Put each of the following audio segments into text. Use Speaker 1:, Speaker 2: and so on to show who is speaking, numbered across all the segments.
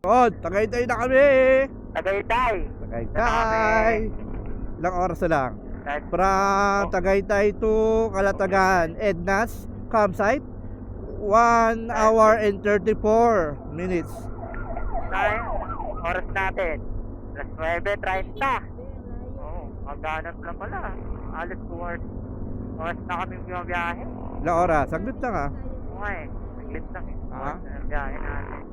Speaker 1: Yun, Tagaytay na kami.
Speaker 2: Tagaytay.
Speaker 1: Tagaytay. Ilang oras na lang?
Speaker 2: Kahit
Speaker 1: From Tagaytay to Calatagan, Edna's campsite, 1 hour and 34 minutes.
Speaker 2: tayo, oras natin. Alas 9:30. Oo, maghanap lang pala. Alas 2 hours. Oras na kami biyahe.
Speaker 1: Ilang oras? Saglit lang ah.
Speaker 2: Oo nga eh. Saglit lang eh.
Speaker 1: Ah?
Speaker 2: Oras na ng biyahe natin.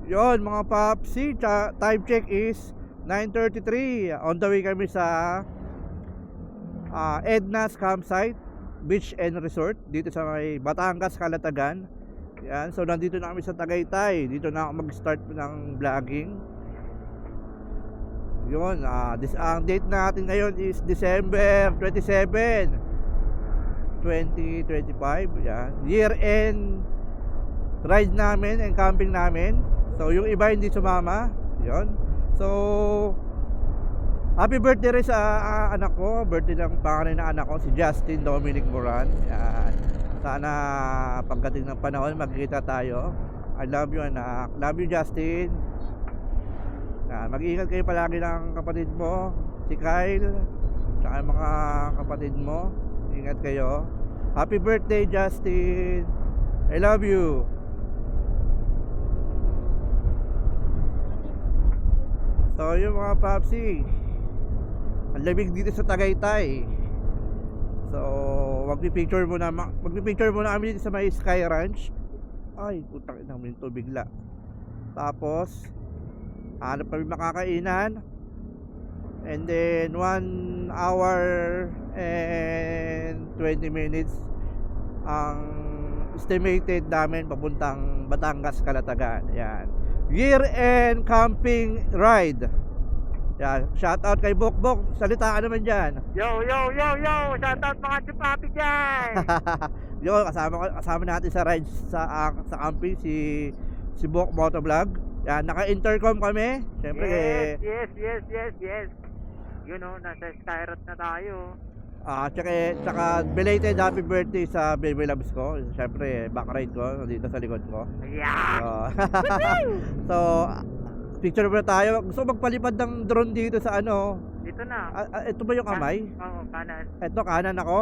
Speaker 1: Yun mga papsi, time check is 9:33. On the way kami sa Edna's campsite, beach and resort dito sa may Batangas, Calatagan. Yan, so nandito na kami sa Tagaytay. Dito na ako mag-start ng vlogging. Yun, ang date natin ngayon is December 27, 2025. Yan, year-end ride namin and camping namin. So yung iba hindi sumama. Yun. So happy birthday rin sa anak ko. Birthday ng panganay na anak ko, si Justin Dominic Moran. Yan. Sana pagdating ng panahon magkita tayo. I love you anak. Love you Justin. Yan. Mag-iingat kayo palagi ng kapatid mo, si Kyle, tsaka yung mga kapatid mo. Ingat kayo. Happy birthday Justin. I love you. So yung mga papsi, ang lamig dito sa Tagaytay. So magpipicture muna kami dito sa may Sky Ranch. Ay, putang ina, may tubig bigla. Tapos hanap kami makakainan. And then 1 hour and 20 minutes ang estimated namin papuntang Batangas, Calatagan. Yan, year-end camping ride. Yan, shout out kay Bokbok. Salita ka naman dyan.
Speaker 2: Yo! Shout out mga chupapi dyan!
Speaker 1: Yo, kasama natin sa ride sa camping si Bok Motovlog. Yan, naka-intercom kami. Siyempre
Speaker 2: Yes. You know, nasa Skyrot na tayo.
Speaker 1: tsaka belated happy birthday sa baby loves ko. Siyempre, back ride ko dito sa likod ko.
Speaker 2: Yeah!
Speaker 1: So, picture muna tayo. Gusto ko magpalipad ng drone dito sa ano.
Speaker 2: Dito na.
Speaker 1: Ito ba yung kamay?
Speaker 2: Oo, kanan.
Speaker 1: Ito, kanan ako.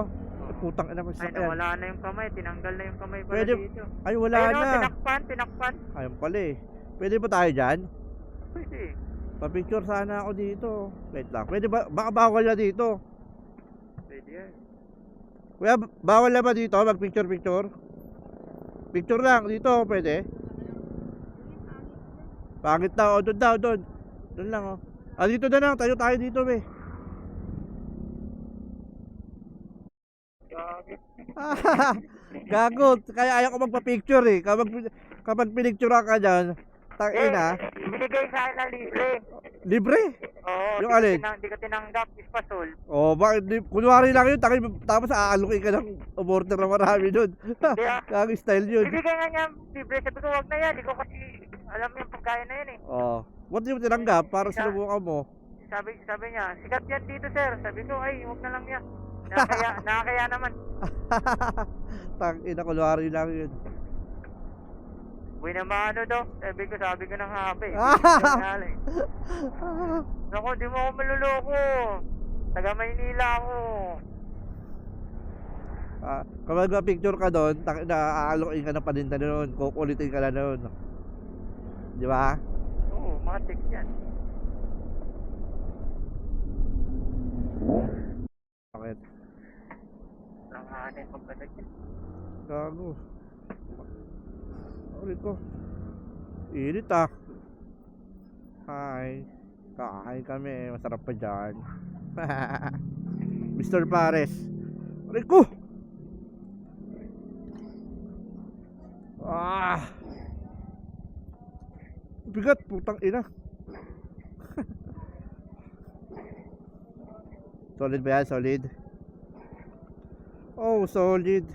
Speaker 1: Putang ina mo
Speaker 2: Ay,
Speaker 1: sa
Speaker 2: wala na yung kamay. Tinanggal na yung kamay pala
Speaker 1: Pwede,
Speaker 2: dito.
Speaker 1: ay wala
Speaker 2: Ayun,
Speaker 1: na.
Speaker 2: Tinakpan.
Speaker 1: Ayun pala eh. Pwede ba tayo dyan?
Speaker 2: Pwede.
Speaker 1: Pa-picture sana ako dito. Wait lang. Pwede ba? Baka bawal na dito.
Speaker 2: Pwede yan.
Speaker 1: Kuya, bawal na ba dito? Mag-picture? Picture lang. Dito, pwede? Pangit na. O, doon. Doon lang, o. Dito na lang. Tayo dito, be. Gago. Kaya ayaw ko magpa-picture, eh. Kapag pinicture ka dyan, tangina.
Speaker 2: Binigay sa akin na libre.
Speaker 1: Libre?
Speaker 2: Oo.
Speaker 1: Yung alin?
Speaker 2: Hindi ka tinanggap. Ispasol.
Speaker 1: Oh, bakit? Kunwari lang yun. Tapos aalukin ka ng order na marami doon. Kag style yun.
Speaker 2: Bibigay nga niya libre. Sabi ko, wag na yan. Hindi ko kasi alam yung pagkain na yun eh.
Speaker 1: Oh. What di mo tinanggap para sinubukan mo?
Speaker 2: Sabi niya, sikat yan dito sir. Sabi ko, ay, wag na lang yan. Nakakaya naman.
Speaker 1: Tangina, kunwari lang yun.
Speaker 2: Uy naman ano daw. Sabi ko ng habi. Naku, di mo ako maluloko. Taga Maynila ako.
Speaker 1: Kapag picture ka doon, aalukin ka ng paninda doon. Kukulitin ka na doon. Di ba?
Speaker 2: Oo, mga text yan.
Speaker 1: Bakit?
Speaker 2: Langanin pagkatagin.
Speaker 1: Gago. Ulit ko. Init ah. Hi. Kakain kami. Masarap pa dyan. Mr. Pares. Ulit ko. Bigat. Putang ina. Solid ba yan? Solid. Oh, solid.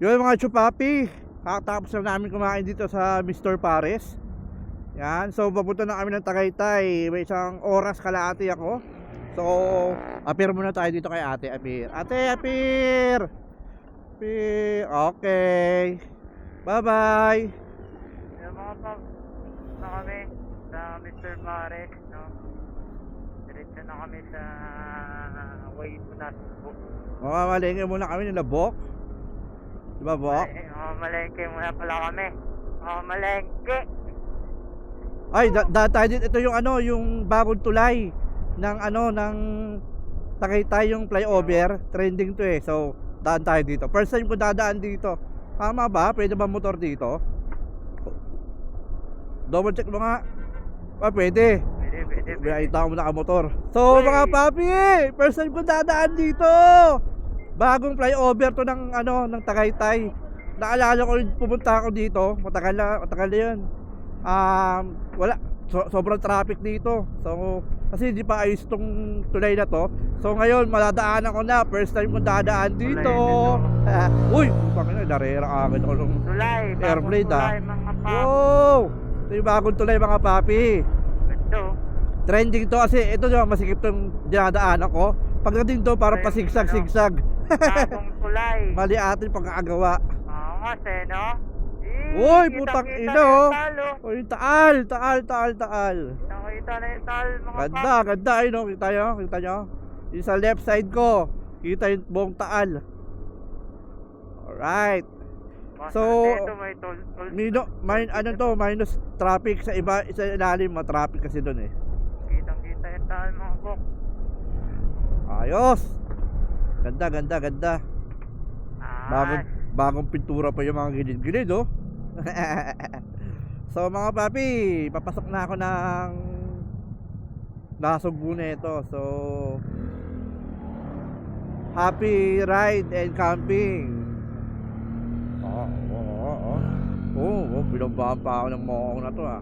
Speaker 1: Yun mga chupapi, kakatapos na namin kumain dito sa Mr. Pares. Yan, so papunta na kami ng Tagaytay. May isang oras kalahati ako. So, appear muna tayo dito kay Ate Appear. Ate Appear! papi. Okay. Bye-bye.
Speaker 2: Yung mga pag na kami sa Mr. Pares, no? Diretso na kami sa way to Nasbo.
Speaker 1: Mamamalengke muna kami ng Labok. Diba, Bok?
Speaker 2: Ay, malengke muna pala kami. Malengke.
Speaker 1: Ay, tayo din. Ito yung ano, yung bagong tulay ng ano, ng Tagaytay, yung flyover. Trending to eh. So, daan tayo dito. First time ko dadaan dito. Tama ba? Pwede ba motor dito? Double check mo nga. Pwede.
Speaker 2: Pwede.
Speaker 1: Nakita mo nakamotor. So,
Speaker 2: Uy!
Speaker 1: mga papi, first time ko dadaan dito. Bagong flyover to ng ano, ng Tagaytay. Naalala ko pumunta ako dito, matagal na 'yun. Wala sobrang traffic dito. So, kasi hindi pa ayos tong tulay na to. So, ngayon madadaanan ko na, first time ko dadaan dito. Uy, pangina, darera agad ako ng
Speaker 2: Tulay.
Speaker 1: airblade,
Speaker 2: Tulay, mga pap.
Speaker 1: wow! Ito yung bagong tulay, mga papi.
Speaker 2: Ito.
Speaker 1: Trending to kasi ito yung masikip tong dinadaanan ko. Pagdating to parang pasigsag-sigsag.
Speaker 2: Bagong tulay.
Speaker 1: Mali atin pagkakagawa.
Speaker 2: Oo nga, no?
Speaker 1: Uy, putang ina, oh.
Speaker 2: oh.
Speaker 1: Uy, taal.
Speaker 2: Nakita na yung tal, mga
Speaker 1: Ganda, ayun oh, kita nyo? Yung sa left side ko, kita yung buong taal. Alright.
Speaker 2: pap.
Speaker 1: So,
Speaker 2: Ito may
Speaker 1: minus traffic sa ilalim, traffic kasi doon eh.
Speaker 2: Kitang-kita yung tal, mga bok.
Speaker 1: Ayos. Ganda.
Speaker 2: Ah,
Speaker 1: Bagong pintura pa yung mga gilid-gilid, oh. So, mga papi, papasok na ako ng Nasugbu na ito. So, happy ride and camping. Binabaan pa ako ng mokong na to, ah.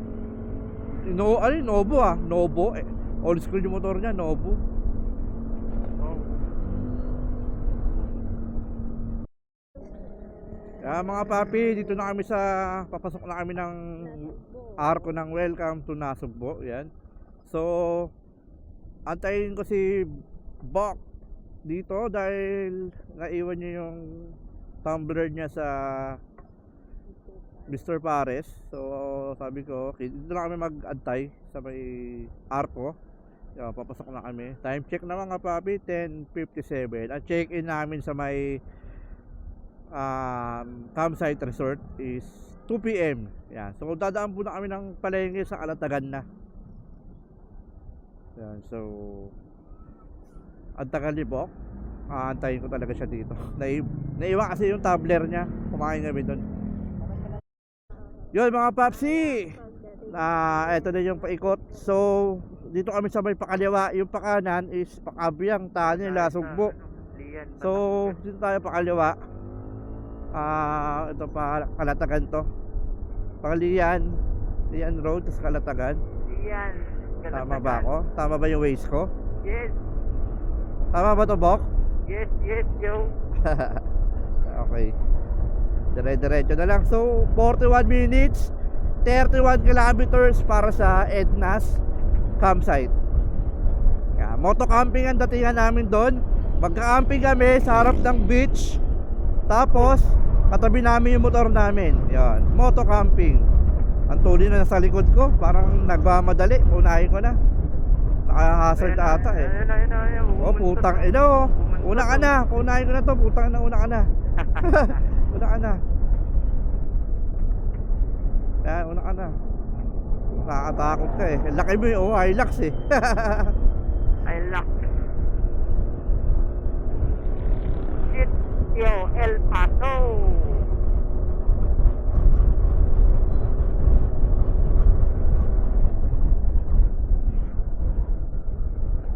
Speaker 1: Novo, ah. Novo. Old school yung motor niya, Novo. Mga papi, dito na kami papasok na kami ng arko ng welcome to Nasugbu. Yan. So, antayin ko si Bok dito dahil naiwan niya yung tumbler niya sa Mr. Pares. So, sabi ko, okay, dito na kami mag-antay sa may arko. Yan, papasok na kami. Time check na mga papi, 10:57. Ang check-in namin sa may campsite resort is 2 PM. Yan. So dadaan po na kami ng palengke sa Calatagan na. Yan. So ang tagal ni Bok. Aantayin ko talaga siya dito. Naiwan kasi yung tabler niya. Kumain kami doon. Yun mga papsi. Ito na yung paikot. So dito kami sa may pakaliwa. Yung pakanan is Pakabyang, Tani, Nasugbu. So dito tayo pakaliwa. Ito pa Calatagan to. Lian Road, tapos Calatagan.
Speaker 2: Lian.
Speaker 1: Tama ba ako? Tama ba yung ways ko?
Speaker 2: Yes.
Speaker 1: Tama ba to, Bok?
Speaker 2: Yes, yo.
Speaker 1: Okay. Dire-diretso na lang. So 41 minutes, 31 kilometers para sa Edna's campsite. Moto camping ang datingan namin doon. Magka-camping kami sa harap ng beach. Tapos katabi namin yung motor namin. Yan, moto camping. Ang tuloy na nasa likod ko, parang nagmamadali. Unahin ko na. Naka-hazard ata eh. Oh, putang ina, oh. Una ka na. Unahin ko na to. Putang ina, una ka na. Una ka na. Yan, una ka na. Nakakatakot ka eh. Laki mo yung Hilux eh.
Speaker 2: Hilux. Yo, El Paso.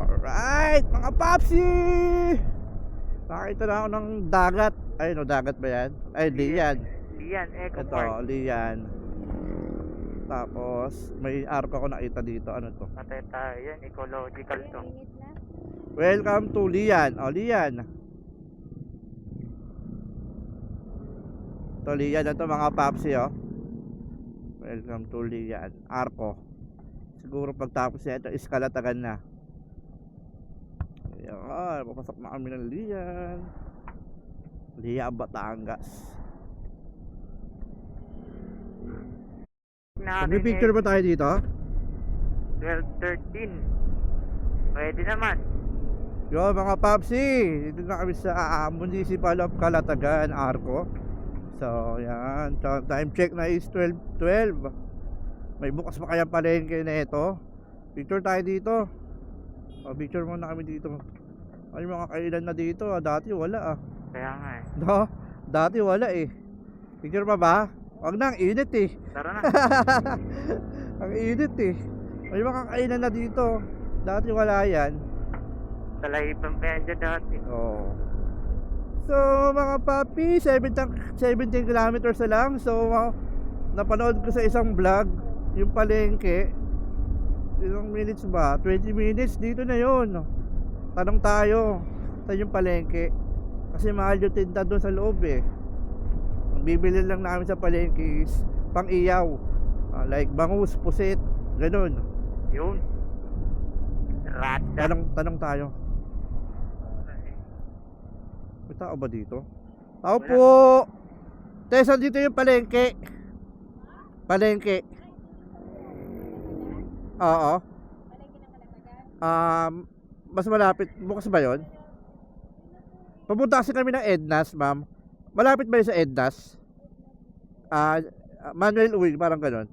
Speaker 1: Alright, mga papsi! Nakita na ako ng dagat. Ay, no, dagat ba yan? Ay, Lian.
Speaker 2: Lian, Eco
Speaker 1: Ito,
Speaker 2: Park.
Speaker 1: Lian. Tapos, may arko ako nakita dito. Ano to?
Speaker 2: Patay tayo yan, ecological to.
Speaker 1: Welcome to Lian. O, Lian. Ito, Lian na to mga papsi, oh. Welcome to Lian. Arko. Siguro pagtapos niya ito, is Calatagan na. Ayan, papasok na kami ng Lian. Liya, Batangas. Picture ba tayo dito?
Speaker 2: 12-13. Pwede naman.
Speaker 1: Yo mga Papsi, dito na kami sa Municipal of Calatagan, Arco. So yan, time check na is 12:12. May bukas pa kaya palengke na ito. Picture tayo dito. Picture muna kami dito. Ay mga kailan na dito, dati wala
Speaker 2: Kaya nga eh.
Speaker 1: No, dati wala eh. Picture pa ba? Wag na, ang init eh.
Speaker 2: Tara na.
Speaker 1: Ang init eh. May mga kainan na dito. Dati wala yan.
Speaker 2: Talahibang pa yan dyan dati.
Speaker 1: Oh. So mga papi, 17 kilometers na lang. So napanood ko sa isang vlog yung palengke. Ilang minutes ba? 20 minutes, dito na yun. Tanong tayo sa yung palengke. Kasi mahal yung tinda doon sa loob eh. Ang bibili lang namin sa palengke is pang iyaw, like bangus, pusit, ganun.
Speaker 2: Yun. Rata.
Speaker 1: Tanong tayo. May tao ba dito? Tao po! Tesa, dito yung palengke. Palengke. Oo. Mas malapit. Bukas ba yun? Papunta kasi kami ng Ednas, ma'am. Malapit ba yun sa Ednas? Manuel Uy, parang ganon.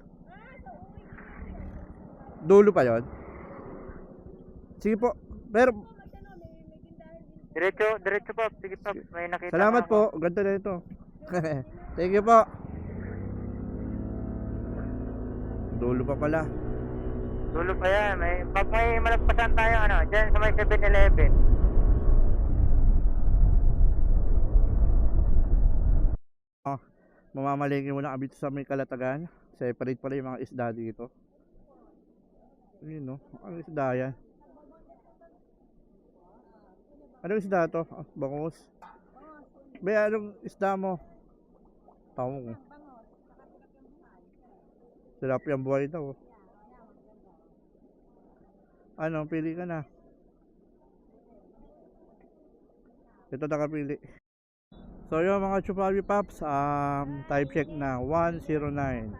Speaker 1: Dulo pa yun? Sige po. Pero
Speaker 2: Diretso po. Sige po. May nakita
Speaker 1: salamat
Speaker 2: ako.
Speaker 1: po. Ganda na ito. Thank you po. Dulo pa pala.
Speaker 2: Dulo pa yan. Pag may malagpasan tayo, dyan sa may 7-Eleven.
Speaker 1: Mamamalengke muna kami sa may Calatagan. Separate pala yung mga isda dito. Yun no. Ang isda yan. Anong isda to? Bangus. Be, anong isda mo? Tawong. Sarap yung buhay daw. Ano, pili ka na. Ito nakapili. So yung mga Chupawi Pops, time check na 1:09.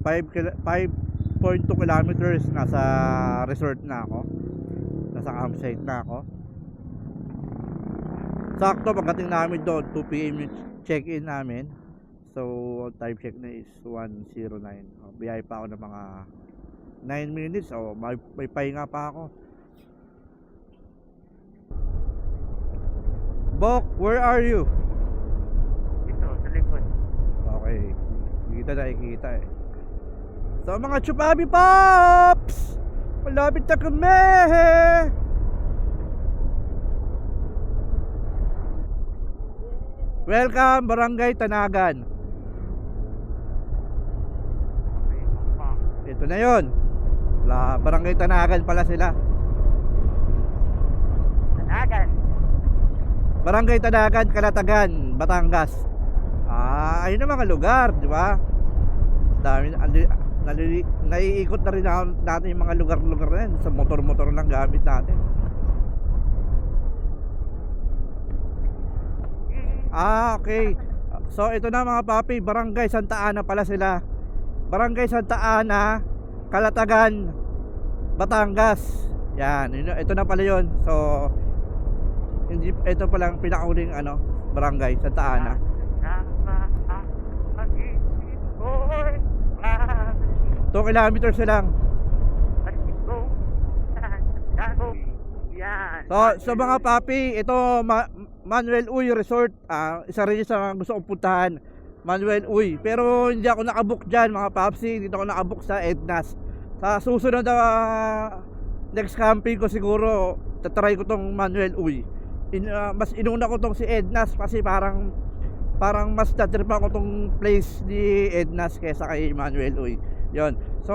Speaker 1: 5.2 kilometers nasa resort na ako. Nasa campsite na ako. Sakto pagdating namin doon 2 PM yung check-in namin. So time check na is 1:09. Biyay pa ako ng mga 9 minutes. May pahinga pa ako. Bok, where are you?
Speaker 2: Ito, sa likod.
Speaker 1: Okay. Kita na ikita eh. So mga Chupabi Pops, malapit na kami. Welcome Barangay Tanagan. Ito na yon. Barangay Tanagan pala sila.
Speaker 2: Tanagan.
Speaker 1: Barangay Tanagan, Calatagan, Batangas. Ayun ang mga lugar, di ba? Dami, naiikot na rin natin yung mga lugar-lugar na yan. Sa motor-motor lang gamit natin. Okay. So ito na mga papi, Barangay Santa Ana pala sila. Barangay Santa Ana, Calatagan, Batangas. Yan, ito na pala yon. So hindi, ito palang pinakauling barangay Santa Ana. 2 kilometers na lang. So mga papi, ito Manuel Uy Resort. Isa rin sa gusto kong puntahan, Manuel Uy. Pero hindi ako nakabook dyan mga papsi. Dito ako nakabook sa Ednas. Sa susunod na next camping ko siguro tatry ko tong Manuel Uy. Mas inuna ko tong si Ednas kasi parang mas tatripan ko tong place ni Ednas kaysa kay Manuel Uy. Yon. So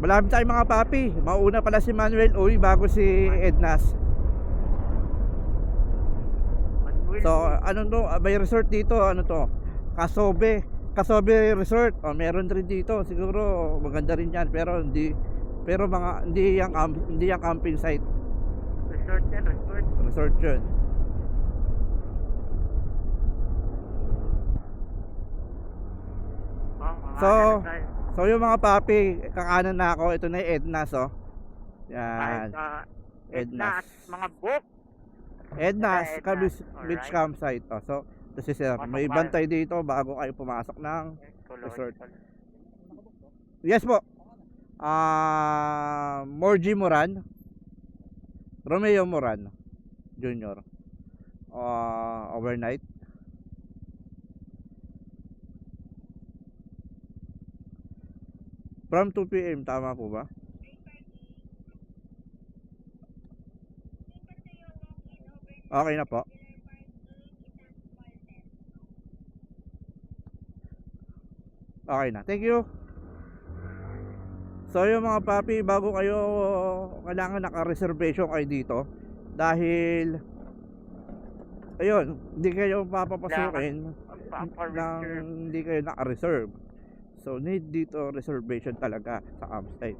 Speaker 1: malapit tayo mga papi. Mauna pala si Manuel Uy bago si Ednas. So ano to? May resort dito, Casobe Resort. Meron rin dito. Siguro maganda rin 'yan pero hindi yung camping site.
Speaker 2: Resort yan, resort.
Speaker 1: Resort 'yun. So,
Speaker 2: tayo.
Speaker 1: so yung mga papi, kakanan na ako. Ito na yung Edna's, oh.
Speaker 2: Tayo
Speaker 1: Yan.
Speaker 2: sa
Speaker 1: Edna's.
Speaker 2: Edna's, mga book.
Speaker 1: Edna's,
Speaker 2: Edna's.
Speaker 1: beach
Speaker 2: Alright.
Speaker 1: campsite. Oh. So, ito si sir. May
Speaker 2: Pasok
Speaker 1: bantay dito bago kayo pumasok ng resort.
Speaker 2: Ecological.
Speaker 1: Yes po. Morgie Moran. Romeo Moran Jr. Overnight. From 2 PM, tama po ba? Okay na po. Okay na. Thank you. So yung mga papi, bago kayo, kailangan naka-reservation kayo dito. Dahil ayun, hindi kayo papapasukin nang hindi kayo naka-reserve. So need dito reservation talaga sa campsite.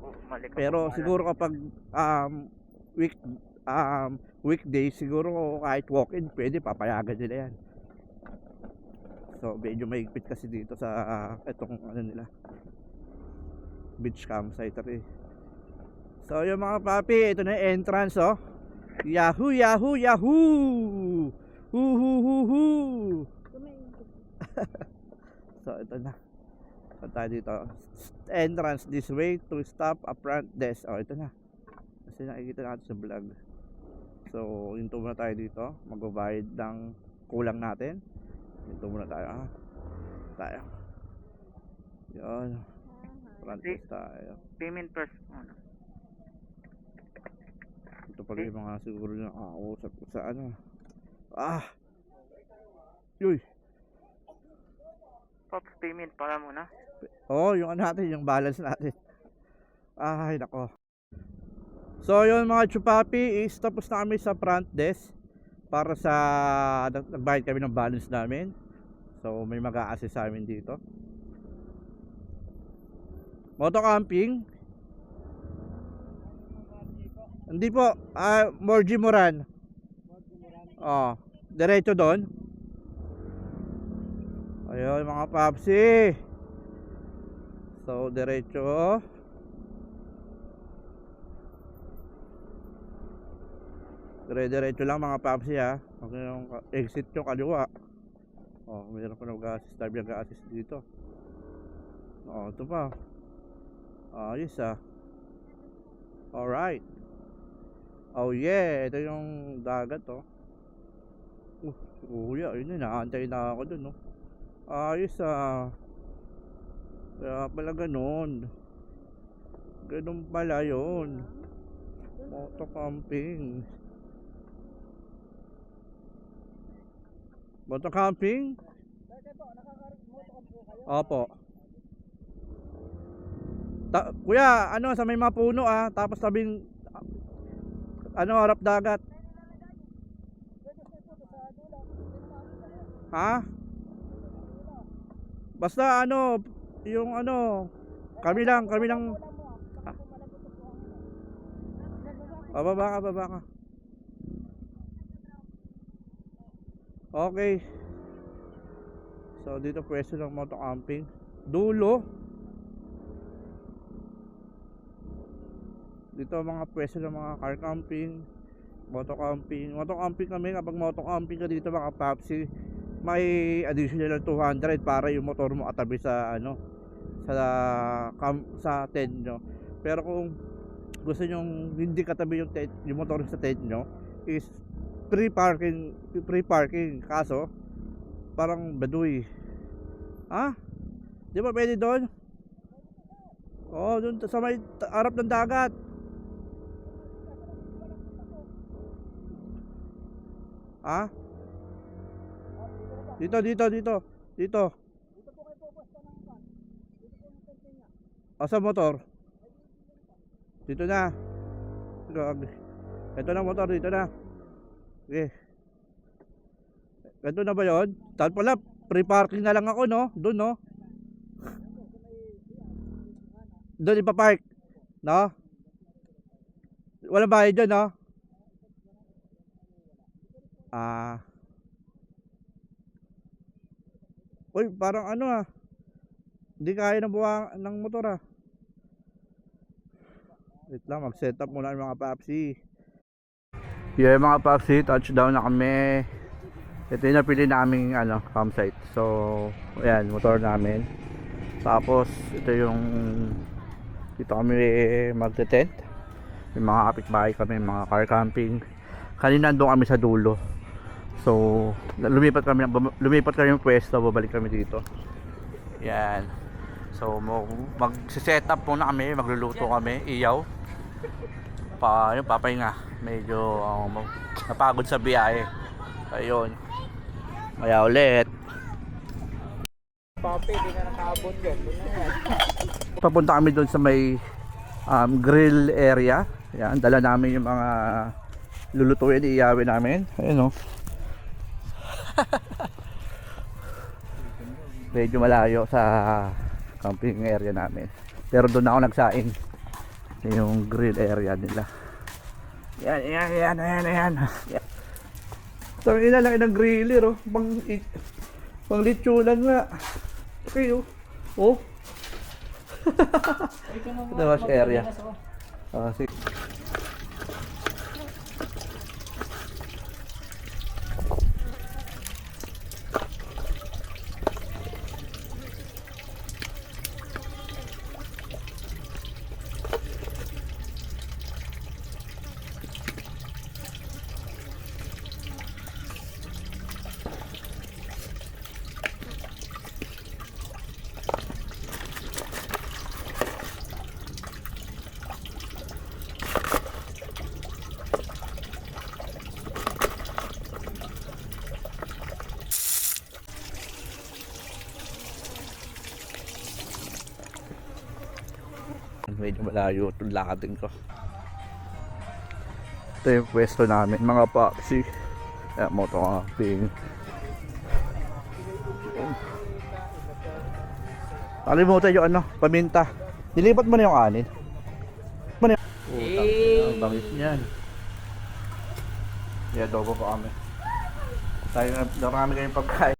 Speaker 1: Pero siguro kapag weekdays, siguro kahit walk-in pwede, papayagan nila yan. So medyo mahigpit kasi dito sa itong ano nila, beach campsite rin. So yung mga papi, ito na yung entrance, oh. Yahoo, yahoo, yahoo! Hoo, hoo, hoo, hoo! So ito na. Punta tayo dito. Entrance this way to stop a front desk. Oh, ito na. Kasi nakikita natin sa vlog. So, hinto muna tayo dito. Magbabayad ng kulang natin. Hinto muna tayo. Tayo. Yun. Front desk tayo.
Speaker 2: Payment first.
Speaker 1: Ito pala yung mga siguro na usap ko sa ano. Yuy.
Speaker 2: Pops, payment para muna.
Speaker 1: Oo, yung ano natin, yung balance natin. Ay, nako. So, yun mga chupapi, is tapos na kami sa front desk para sa nagbayad kami ng balance namin. So, may mag-a-assist sa amin dito. Moto camping? Hindi po, Morgie Moran. Oh, diretso doon. Ayun mga papsi. So diretso. Diretso lang mga papsi ha. Okay, yung exit yung kaliwa. Oh, mayroon pa nag-assist, tabi nag-assist dito. Oh, ito pa. Ayos Alright. Oh yeah, ito yung dagat, oh. Kuya, yun na, naantay na ako dun, no. Ayos kaya pala ganun. Ganun pala yun. Moto camping. Moto camping? Opo. Kuya, ano, sa may mga puno tapos tabing ano, harap dagat. Ha? Basta ano, yung ano, kami lang bababa ka. Okay. So dito pwesto ng moto camping. Dulo. Dito mga pwesto ng mga car camping, moto camping. Moto camping kami, kapag moto camping ka dito mga papsi, may additional 200 para yung motor mo katabi sa ano, sa tent nyo. Pero kung gusto nyo hindi katabi yung tent, yung motor sa tent nyo, is free parking. Kaso parang baduy. Di ba pwede doon? Oo, doon sa may harap ng dagat. Dito. Sa motor. Dito na. Ito na motor, dito na. Okay. Ito na ba yun? Tal pala, free parking na lang ako, no? Doon, no? Doon ipapark. No? Walang bayad dyan, no? Uy, parang ano Hindi kaya ng buwang ng motor ah. Wait lang, mag-set up muna ang mga papsi. Yeah, mga papsi, touchdown na kami. Ito yung napili naming campsite. So, ayan, motor namin. Tapos, ito yung dito kami magte-tent. May mga kapitbahay kami, mga car camping. Kanina doon kami sa dulo. So, lumipat kami ng pwesto, babalik kami dito. Yan. So, mag-set up muna kami, magluluto kami, iyaw. Yung papahinga. Medyo napagod sa biyahe. Ayun. Kaya ulit.
Speaker 2: Papi, di na nakaabot yun.
Speaker 1: Papunta kami doon sa may grill area. Yan, dala namin yung mga lulutuin, iiyawin namin. Ayun, oh. Medyo malayo sa camping area namin. Pero doon ako nagsaing. Yung grill area nila. Yan. So, lang ng griller, oh. Pang litsunan nga. Okay, oh. Oh. Ito was area. Sige. Medyo malayo itong lakadin ko. Ito yung pwesto namin, mga paksi. Moto camping. Nakalimutan yung paminta. Nilipat mo na yung anin. Ang bangis niyan. Adobo pa kami. Tayo na marami kayong pagkain.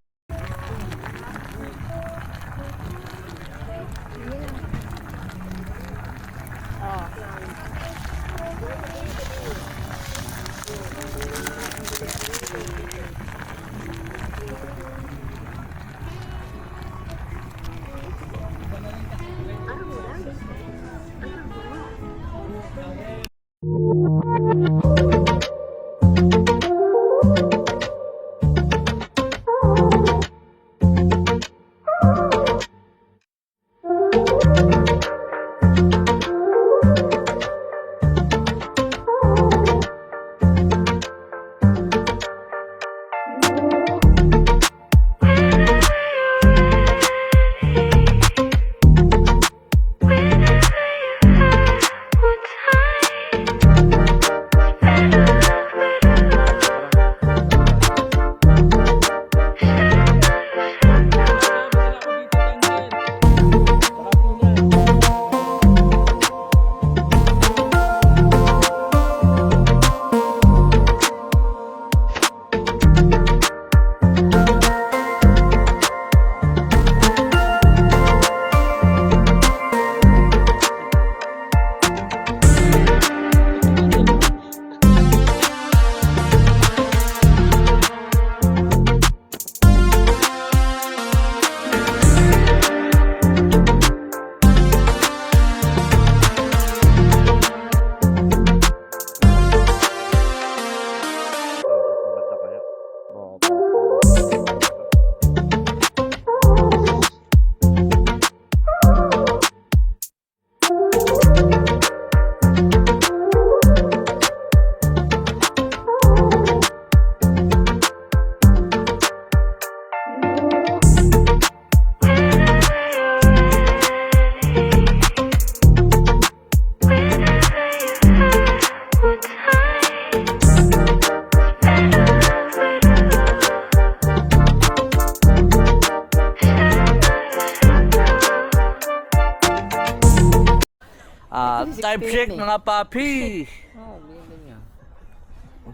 Speaker 1: Time check mga papi.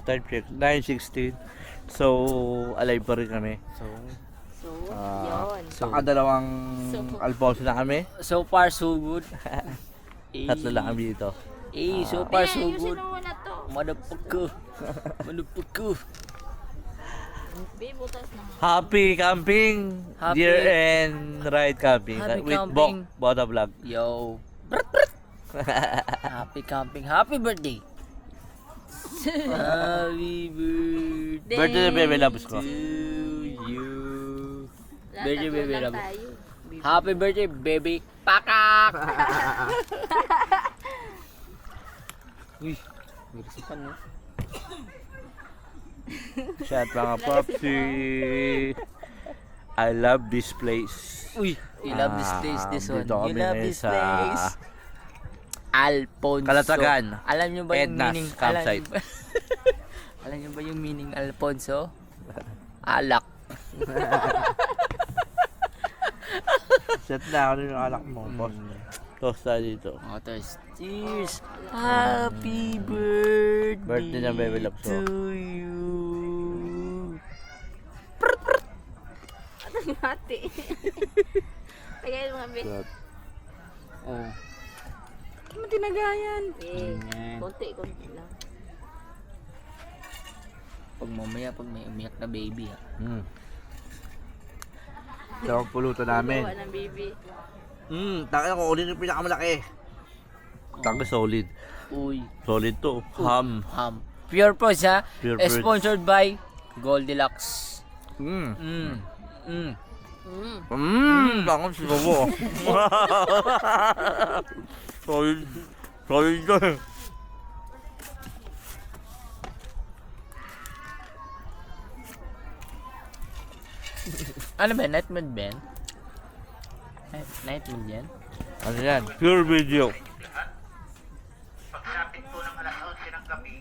Speaker 1: Time check 9:16. So alive pa rin kami.
Speaker 3: So, yun.
Speaker 1: Nakadalawang Alfonso na kami.
Speaker 3: So far, so good.
Speaker 1: Tatlo lang kami dito.
Speaker 3: So far, so
Speaker 4: Ayusin
Speaker 3: good.
Speaker 4: mo muna to.
Speaker 3: Motherfucker. Motherfucker.
Speaker 4: Babe, butas na.
Speaker 1: Happy camping!
Speaker 3: Happy-
Speaker 1: Dear and ride camping.
Speaker 3: Happy
Speaker 1: With
Speaker 3: camping.
Speaker 1: Bota Vlog.
Speaker 3: Yo. Happy camping. Happy birthday. Happy birthday
Speaker 1: Birthday na Bebe Labs ko.
Speaker 3: to you.
Speaker 4: Lahat
Speaker 3: Birthday,
Speaker 4: tatlo
Speaker 3: baby,
Speaker 4: lang
Speaker 3: love.
Speaker 4: tayo. Babe.
Speaker 3: Happy birthday, baby. Pakak! Uy, nirisipan no?
Speaker 1: Shout mga Popsi. I love this place.
Speaker 3: Uy, you love this place, this one.
Speaker 1: Dito
Speaker 3: You
Speaker 1: kami
Speaker 3: love this
Speaker 1: sa
Speaker 3: place. Alfonso.
Speaker 1: Kalatagan.
Speaker 3: Alam nyo ba yung
Speaker 1: Edna's
Speaker 3: meaning?
Speaker 1: campsite.
Speaker 3: Alam nyo ba yung meaning Alfonso? Alak.
Speaker 1: Set na ako yung alak mo, boss. Toast tayo dito.
Speaker 3: Oh, cheers. Happy birthday.
Speaker 1: Birthday ng Baby Labs,
Speaker 3: to
Speaker 1: oh.
Speaker 3: you.
Speaker 4: Ano yung hati? Tagayin mo nga, babe.
Speaker 1: Shot.
Speaker 3: Oh.
Speaker 4: Ano tinagayan? Eh,
Speaker 3: Ayan.
Speaker 4: konti lang.
Speaker 3: Pag mamaya, pag may umiyak na baby ha.
Speaker 1: Ito ang pulutan namin.
Speaker 4: Gawa ng baby.
Speaker 1: Taka ko, ulit yung pinakamalaki. Taka solid.
Speaker 3: Uy.
Speaker 1: Solid to. Ham.
Speaker 3: Ham. Pure Foods ha.
Speaker 1: Pure Foods.
Speaker 3: Sponsored by Goldilocks.
Speaker 1: Mm. Bangon si Bobo. Solid. Solid to.
Speaker 3: Ano ba? Night mode ba yan? Night mode yan?
Speaker 1: Ano yan? Pure video.
Speaker 2: Pagsapit po ng alas 11 ng gabi,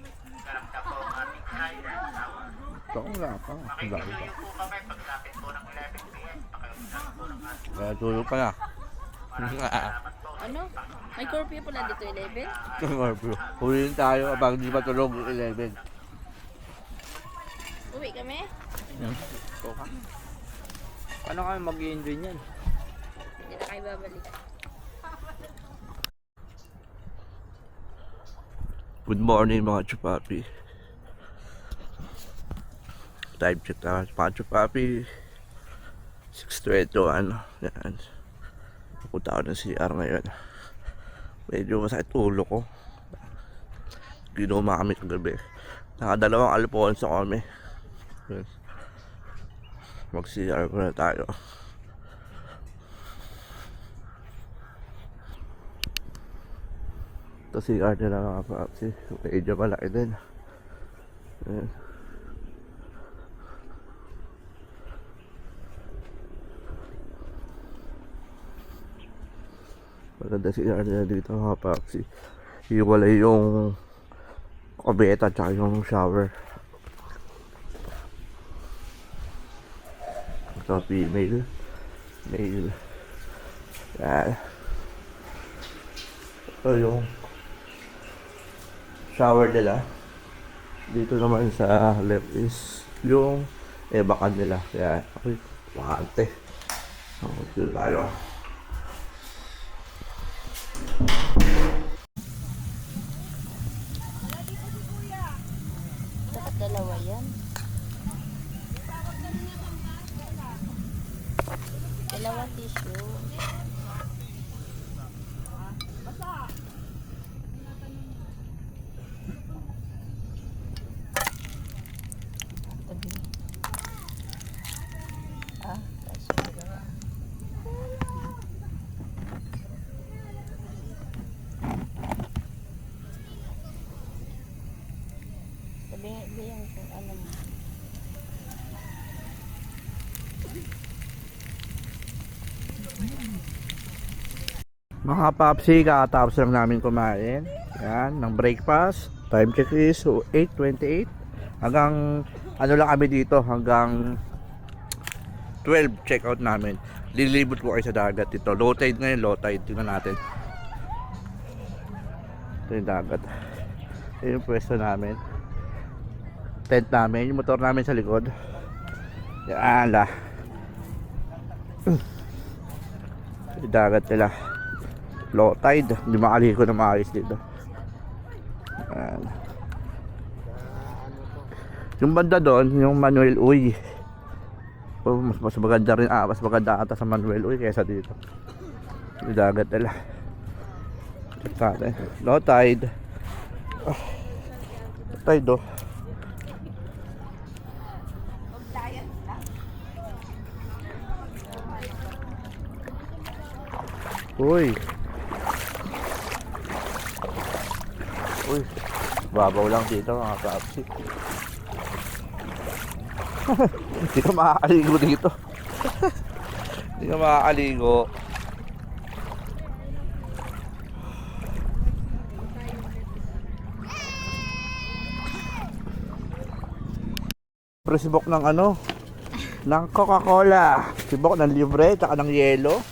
Speaker 2: ganap na po ang ating siren tower.
Speaker 1: Ito ang wala pa.
Speaker 2: Makikisuyo po kami pagsapit po ng 11 p.m. Pakiusap po ng ating
Speaker 1: Kaya tulog pa na.
Speaker 2: salamat po.
Speaker 4: Ano? May curfew pala dito 11?
Speaker 1: Huliin tayo abang di matulog 11.
Speaker 4: Uwi kami?
Speaker 3: Paano kami mag-i-enjoy niyan?
Speaker 4: Hindi na kayo babalik.
Speaker 1: Good morning mga chupapi. Time check na mga chupapi. 6:20 ano. Yan. Pupunta ako ng CR ngayon. Medyo masakit ulo ko. Ginuma kami kagabi. Nakadalawang Alfonso kami. Yes. Mag-CR muna tayo. Ito CR nila mga papsi. Medyo malaki din. Ayan. Maganda CR nila dito mga papsi. Hiwalay yung kubeta at yung shower. Ito female. Male. Yan. Ito yung shower nila. Dito naman sa left is yung ebakan nila. Kaya okay, bakante. Okay, tayo.
Speaker 4: Dapat dalawa yan. Dalawang tissue. Tabi. Tapos dalawa. Tabi yung kung ano mo.
Speaker 1: Mga papsi, kakatapos lang namin kumain. Yan, ng breakfast. Time check is 8:28. Hanggang, ano lang kami dito, hanggang 12 check out namin. Lilibot po kayo sa dagat dito. Low tide ngayon, low tide. Tingnan natin. Ito yung dagat. Ito yung pwesto namin. Tent namin, yung motor namin sa likod. Yan la. Yung dagat nila. Low tide. Hindi makaligo na maayos dito. Ayan. Yung banda doon, yung Manuel Uy. Oh, mas maganda rin, mas maganda ata sa Manuel Uy kaysa dito. Yung dagat nila. Check natin. Low tide. Low tide oh. Uy. Uy. Babaw lang dito mga kapsi. Hindi ka makakaligo dito. Hindi ka makakaligo. Pero sibok ng ano? Ng Coca-Cola. Sibok ng libre, tsaka ng yelo.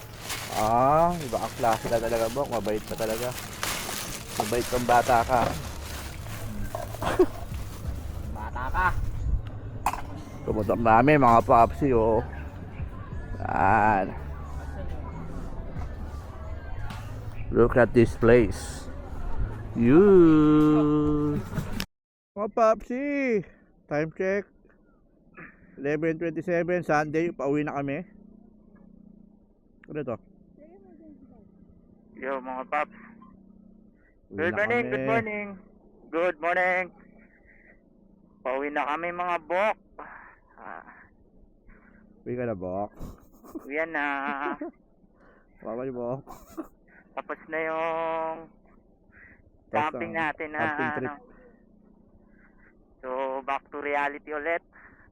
Speaker 1: Iba ang klase ka talaga, Bok. Mabait ka talaga. Mabait kang bata ka.
Speaker 3: Bata ka.
Speaker 1: Tumutok namin mga papsi, oh. Yan. Look at this place. You. Mga papsi. Time check. 11:27 Sunday. Pauwi na kami. Ano to?
Speaker 2: Yo mga paps.
Speaker 1: Uwi
Speaker 2: Good
Speaker 1: na
Speaker 2: morning,
Speaker 1: kami.
Speaker 2: good morning. Good morning. Pauwi na kami mga bok.
Speaker 1: Uwi ka na, Bok.
Speaker 2: Uwian na.
Speaker 1: Bye-bye, Bok.
Speaker 2: Tapos na yung camping natin na
Speaker 1: camping trip.
Speaker 2: ano. So back to reality ulit.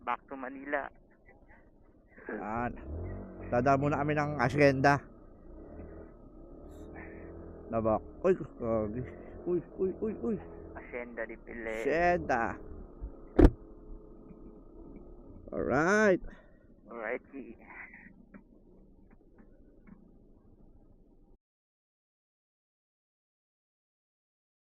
Speaker 2: Back to Manila.
Speaker 1: Yan. Tada muna kami ng asyenda. Nabak. Uy, gagi. Uy.
Speaker 2: Hacienda de Pile.
Speaker 1: Asyenda. Alright.
Speaker 2: Alright.